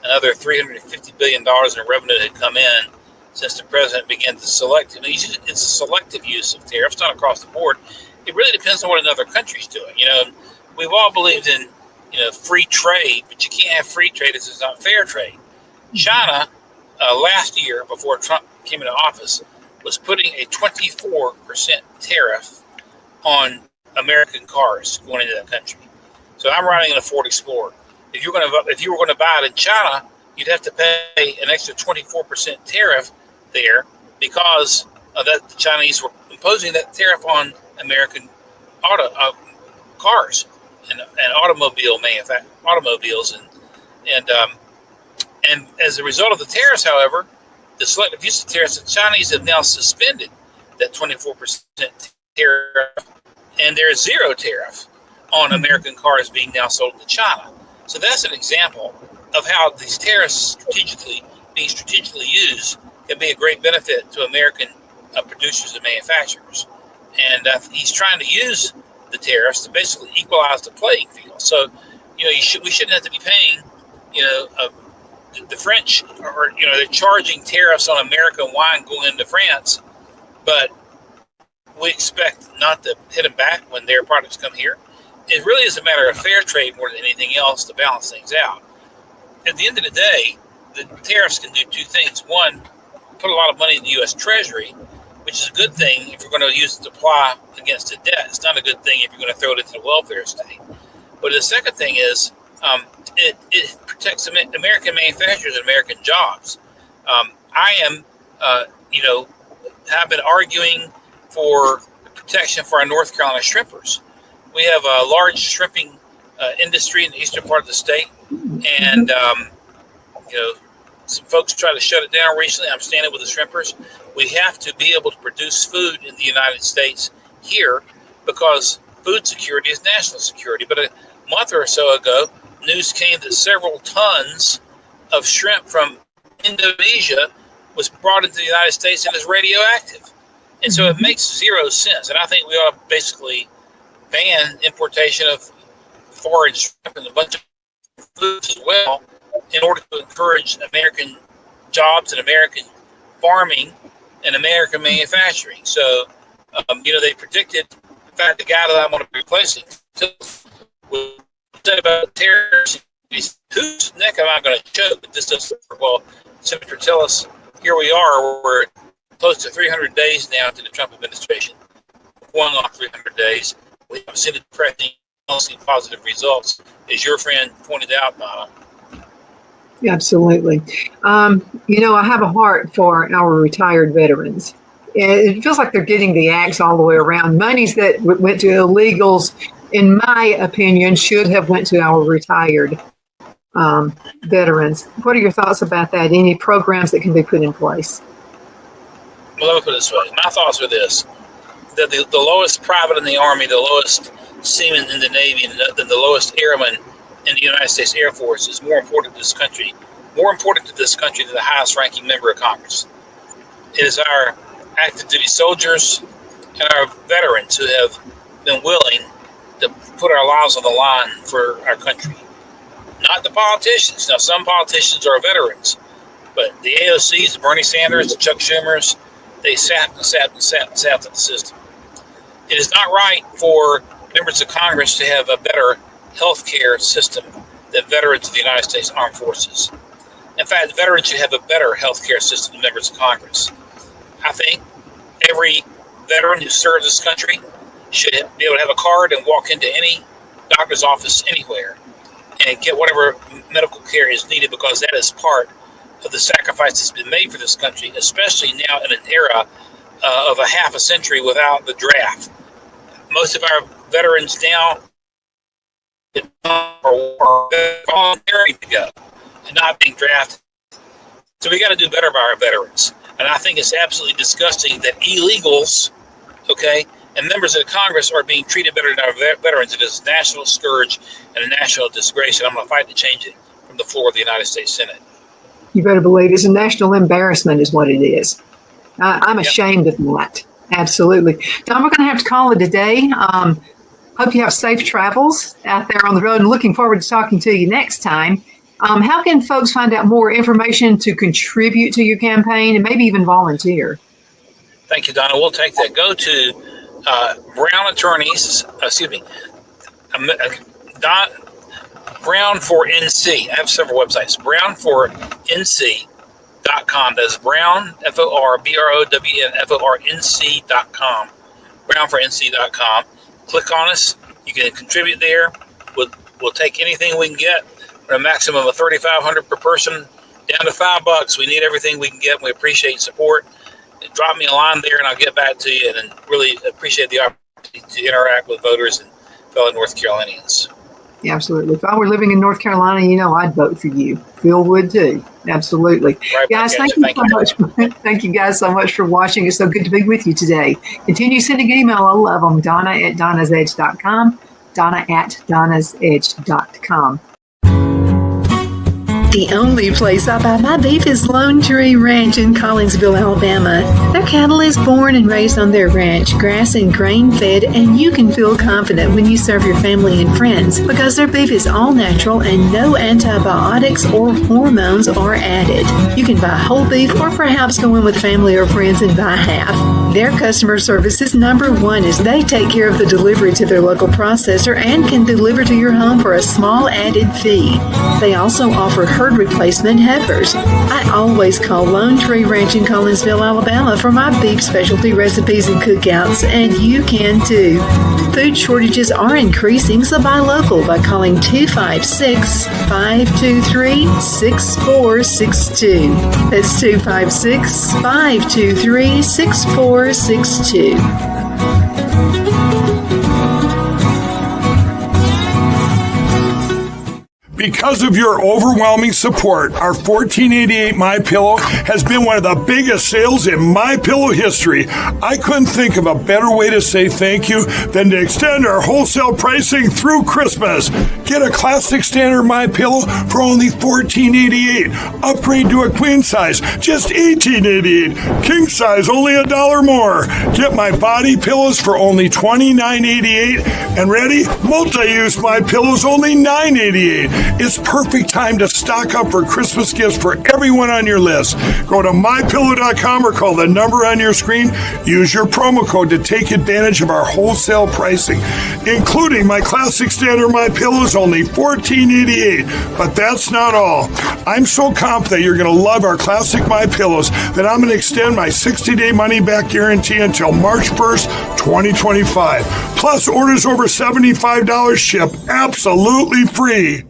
[SPEAKER 2] another $350 billion in revenue had come in since the president began to select. And it's a selective use of tariffs, not across the board. It really depends on what another country's doing. We've all believed in, free trade, but you can't have free trade if it's not fair trade. China, last year, before Trump came into office, was putting a 24% tariff on American cars going into that country. So I'm riding in a Ford Explorer. If you were going to buy it in China, you'd have to pay an extra 24% tariff there because that the Chinese were imposing that tariff on American cars and automobiles and as a result of the tariffs, however, the selective use of tariffs, the Chinese have now suspended that 24% tariff, and there's zero tariff on American cars being now sold to China. So that's an example of how these tariffs being strategically used can be a great benefit to American producers and manufacturers. And he's trying to use the tariffs to basically equalize the playing field. So, we shouldn't have to be paying, the French are, they're charging tariffs on American wine going into France, but we expect not to hit them back when their products come here. It really is a matter of fair trade more than anything else to balance things out. At the end of the day, the tariffs can do two things. One, put a lot of money in the U.S. Treasury, which is a good thing if you're going to use it to apply against the debt. It's not a good thing if you're going to throw it into the welfare state. But the second thing is it protects American manufacturers and American jobs. I am, have been arguing for protection for our North Carolina shrimpers. We have a large shrimping industry in the eastern part of the state, and some folks tried to shut it down recently. I'm standing with the shrimpers. We have to be able to produce food in the United States here because food security is national security. But a month or so ago, news came that several tons of shrimp from Indonesia was brought into the United States and is radioactive. And so it makes zero sense. And I think we ought to basically ban importation of foreign shrimp and a bunch of foods as well in order to encourage American jobs and American farming and American manufacturing. So, they predicted, in fact, the guy that I'm going to be replacing will say about tariffs, whose neck am I going to choke if this doesn't work? Well, Senator Tillis, here we are. We're close to 300 days now to the Trump administration. Going on 300 days. We haven't seen positive results, as your friend pointed out, Donna.
[SPEAKER 1] Absolutely. I have a heart for our retired veterans. It feels like they're getting the axe all the way around. Monies that went to illegals, in my opinion, should have went to our retired veterans. What are your thoughts about that? Any programs that can be put in place?
[SPEAKER 2] Well, let me put it this way. My thoughts are this. That the lowest private in the Army, the lowest seaman in the Navy, and the lowest airman in the United States Air Force is more important to this country than the highest ranking member of Congress. It is our active duty soldiers and our veterans who have been willing to put our lives on the line for our country. Not the politicians. Now, some politicians are veterans, but the AOCs, the Bernie Sanders, the Chuck Schumers, they sapped at the system. It is not right for members of Congress to have a better health care system than veterans of the United States Armed Forces. In fact, veterans should have a better health care system than members of Congress. I think every veteran who serves this country should be able to have a card and walk into any doctor's office anywhere and get whatever medical care is needed, because that is part of the sacrifice that's been made for this country, especially now in an era of a half a century without the draft. Most of our veterans now or volunteering to go and not being drafted. So we got to do better by our veterans. And I think it's absolutely disgusting that illegals, okay, and members of Congress are being treated better than our veterans. It is a national scourge and a national disgrace, and I'm going to fight to change it from the floor of the United States Senate.
[SPEAKER 1] You better believe it's a national embarrassment is what it is. I'm ashamed of that. Absolutely. Don, we're going to have to call it a day. Hope you have safe travels out there on the road, and looking forward to talking to you next time. How can folks find out more information to contribute to your campaign and maybe even volunteer?
[SPEAKER 2] Thank you, Donna. We'll take that. Go to Brown Attorneys, Brown for NC. I have several websites. brownfornc.com. That's Brown, FORBROWN, brownfornc.com. Click on us. You can contribute there. We'll take anything we can get. A maximum of $3,500 per person, down to $5. We need everything we can get. We appreciate support. Drop me a line there, and I'll get back to you. And really appreciate the opportunity to interact with voters and fellow North Carolinians.
[SPEAKER 1] Yeah, absolutely. If I were living in North Carolina, I'd vote for you. Phil would too. Absolutely.
[SPEAKER 2] Right,
[SPEAKER 1] guys, thank you so much. Thank you guys so much for watching. It's so good to be with you today. Continue sending email. I love them. Donna@donnasedge.com. Donna@donnasedge.com. The only place I buy my beef is Lone Tree Ranch in Collinsville, Alabama. Their cattle is born and raised on their ranch, grass and grain fed, and you can feel confident when you serve your family and friends because their beef is all natural and no antibiotics or hormones are added. You can buy whole beef or perhaps go in with family or friends and buy half. Their customer service is number one as they take care of the delivery to their local processor and can deliver to your home for a small added fee. They also offer herd replacement heifers. I always call Lone Tree Ranch in Collinsville, Alabama for my beef specialty recipes and cookouts, and you can too. Food shortages are increasing, so buy local by calling 256-523-6462. That's 256-523-6462.
[SPEAKER 3] Because of your overwhelming support, our 1488 MyPillow has been one of the biggest sales in MyPillow history. I couldn't think of a better way to say thank you than to extend our wholesale pricing through Christmas. Get a classic standard MyPillow for only $14.88. Upgrade to a queen size, just $18.88. King size, only $1 more. Get my body pillows for only $29.88. And ready? Multi-use MyPillows, only $9.88. It's perfect time to stock up for Christmas gifts for everyone on your list. Go to mypillow.com or call the number on your screen. Use your promo code to take advantage of our wholesale pricing, including my classic standard MyPillows, only $14.88. But that's not all. I'm so confident you're going to love our classic MyPillows that I'm going to extend my 60-day money-back guarantee until March 1st, 2025. Plus, orders over $75 ship absolutely free.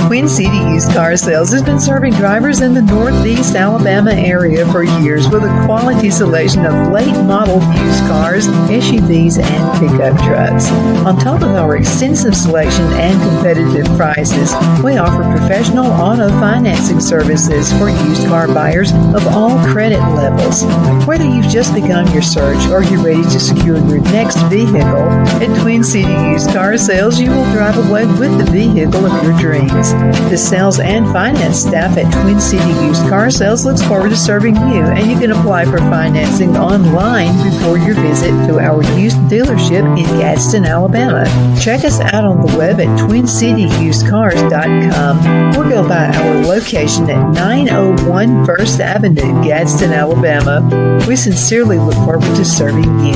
[SPEAKER 1] Twin City Used Car Sales has been serving drivers in the Northeast Alabama area for years with a quality selection of late model used cars, SUVs, and pickup trucks. On top of our extensive selection and competitive prices, we offer professional auto financing services for used car buyers of all credit levels. Whether you've just begun your search or you're ready to secure your next vehicle, at Twin City Used Car Sales, you will drive away with the vehicle of your dreams. The sales and finance staff at Twin City Used Car Sales looks forward to serving you, and you can apply for financing online before your visit to our used dealership in Gadsden, Alabama. Check us out on the web at twincityusedcars.com or go by our location at 901 First Avenue, Gadsden, Alabama. We sincerely look forward to serving you.